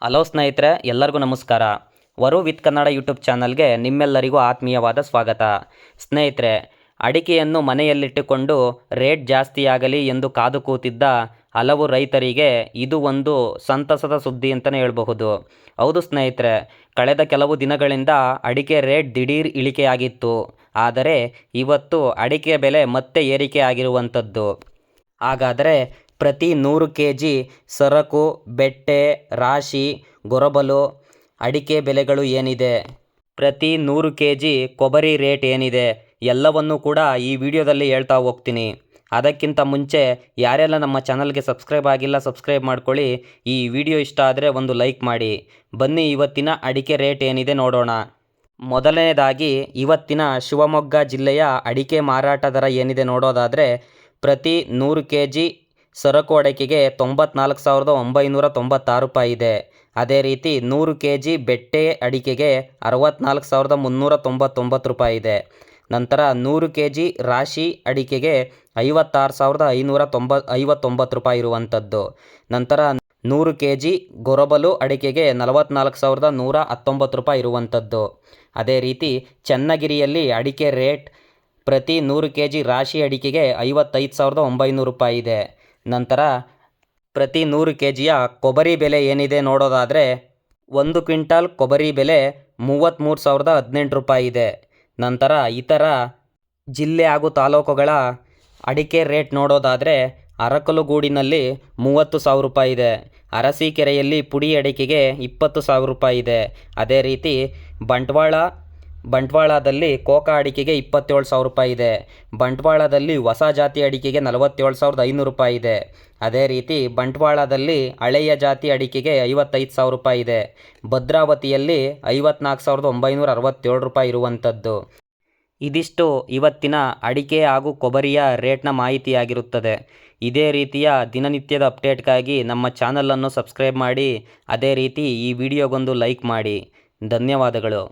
Hello ಸ್ನೇಹಿತರೆ, ಎಲ್ಲರಿಗೂ ನಮಸ್ಕಾರ. ವರು ವಿತ್ ಕನ್ನಡ ಯೂಟ್ಯೂಬ್ ಚಾನಲ್ಗೆ ನಿಮ್ಮೆಲ್ಲರಿಗೂ ಆತ್ಮೀಯವಾದ ಸ್ವಾಗತ. ಸ್ನೇಹಿತರೆ, ಅಡಿಕೆಯನ್ನು ಮನೆಯಲ್ಲಿಟ್ಟುಕೊಂಡು ರೇಟ್ ಜಾಸ್ತಿಯಾಗಲಿ ಎಂದು ಕಾದು ಕೂತಿದ್ದ ಹಲವು ರೈತರಿಗೆ ಇದು ಒಂದು ಸಂತಸದ ಸುದ್ದಿ ಅಂತಲೇ ಹೇಳಬಹುದು. ಹೌದು ಸ್ನೇಹಿತರೆ, ಕಳೆದ ಕೆಲವು ದಿನಗಳಿಂದ ಅಡಿಕೆ ರೇಟ್ ದಿಢೀರ್ ಇಳಿಕೆಯಾಗಿತ್ತು. ಆದರೆ ಇವತ್ತು ಅಡಿಕೆ ಬೆಲೆ ಮತ್ತೆ ಏರಿಕೆ ಆಗಿರುವಂಥದ್ದು. ಹಾಗಾದರೆ ಪ್ರತಿ 100 kg ಸರಕು, ಬೆಟ್ಟೆ, ರಾಶಿ, ಗೊರಬಲು ಅಡಿಕೆ ಬೆಲೆಗಳು ಏನಿದೆ, ಪ್ರತಿ 100 kg ಕೊಬ್ಬರಿ ರೇಟ್ ಏನಿದೆ ಎಲ್ಲವನ್ನೂ ಕೂಡ ಈ ವಿಡಿಯೋದಲ್ಲಿ ಹೇಳ್ತಾ ಹೋಗ್ತೀನಿ. ಅದಕ್ಕಿಂತ ಮುಂಚೆ ಯಾರೆಲ್ಲ ನಮ್ಮ ಚಾನಲ್ಗೆ ಸಬ್ಸ್ಕ್ರೈಬ್ ಆಗಿಲ್ಲ ಸಬ್ಸ್ಕ್ರೈಬ್ ಮಾಡ್ಕೊಳ್ಳಿ. ಈ ವಿಡಿಯೋ ಇಷ್ಟ ಆದರೆ ಒಂದು ಲೈಕ್ ಮಾಡಿ. ಬನ್ನಿ ಇವತ್ತಿನ ಅಡಿಕೆ ರೇಟ್ ಏನಿದೆ ನೋಡೋಣ. ಮೊದಲನೇದಾಗಿ ಇವತ್ತಿನ ಶಿವಮೊಗ್ಗ ಜಿಲ್ಲೆಯ ಅಡಿಕೆ ಮಾರಾಟ ದರ ಏನಿದೆ ನೋಡೋದಾದರೆ, ಪ್ರತಿ 100 kg ಸರಕು ಅಡಿಕೆಗೆ 94,996 ರೂಪಾಯಿ ಇದೆ. ಅದೇ ರೀತಿ 100 kg ಬೆಟ್ಟೆ ಅಡಿಕೆಗೆ 64,399 ರೂಪಾಯಿ ಇದೆ. ನಂತರ 100 kg ರಾಶಿ ಅಡಿಕೆಗೆ 56,559 ರೂಪಾಯಿ ಇರುವಂಥದ್ದು. ನಂತರ 100 kg ಗೊರಬಲು ಅಡಿಕೆಗೆ 44,119 ರೂಪಾಯಿ ಇರುವಂಥದ್ದು. ಅದೇ ರೀತಿ ಚನ್ನಗಿರಿಯಲ್ಲಿ ಅಡಿಕೆ ರೇಟ್ ಪ್ರತಿ 100 kg ರಾಶಿ ಅಡಿಕೆಗೆ 55,900 ರೂಪಾಯಿ ಇದೆ. ನಂತರ ಪ್ರತಿ 100 kgಯ ಕೊಬ್ಬರಿ ಬೆಲೆ ಏನಿದೆ ನೋಡೋದಾದರೆ, 1 ಕ್ವಿಂಟಾಲ್ ಕೊಬ್ಬರಿ ಬೆಲೆ 33,018 ರೂಪಾಯಿ ಇದೆ. ನಂತರ ಇತರ ಜಿಲ್ಲೆ ಹಾಗೂ ತಾಲೂಕುಗಳ ಅಡಿಕೆ ರೇಟ್ ನೋಡೋದಾದರೆ, ಅರಕಲಗೂಡಿನಲ್ಲಿ 30,000 ರೂಪಾಯಿ ಇದೆ. ಅರಸೀಕೆರೆಯಲ್ಲಿ ಪುಡಿ ಅಡಿಕೆಗೆ 20,000 ರೂಪಾಯಿ ಇದೆ. ಅದೇ ರೀತಿ ಬಂಟ್ವಾಳದಲ್ಲಿ ಕೋಕಾ ಅಡಿಕೆಗೆ 27,000 ರೂಪಾಯಿ ಇದೆ. ಬಂಟ್ವಾಳದಲ್ಲಿ ಹೊಸ ಜಾತಿ ಅಡಿಕೆಗೆ 47,500 ರೂಪಾಯಿ ಇದೆ. ಅದೇ ರೀತಿ ಬಂಟ್ವಾಳದಲ್ಲಿ ಹಳೆಯ ಜಾತಿ ಅಡಿಕೆಗೆ 55,000 ರೂಪಾಯಿ ಇದೆ. ಭದ್ರಾವತಿಯಲ್ಲಿ 54,967 ರೂಪಾಯಿ ಇರುವಂಥದ್ದು. ಇದಿಷ್ಟು ಇವತ್ತಿನ ಅಡಿಕೆ ಹಾಗೂ ಕೊಬ್ಬರಿಯ ರೇಟ್ನ ಮಾಹಿತಿಯಾಗಿರುತ್ತದೆ. ಇದೇ ರೀತಿಯ ದಿನನಿತ್ಯದ ಅಪ್ಡೇಟ್ಗಾಗಿ ನಮ್ಮ ಚಾನಲನ್ನು ಸಬ್ಸ್ಕ್ರೈಬ್ ಮಾಡಿ. ಅದೇ ರೀತಿ ಈ ವಿಡಿಯೋಗೊಂದು ಲೈಕ್ ಮಾಡಿ. ಧನ್ಯವಾದಗಳು.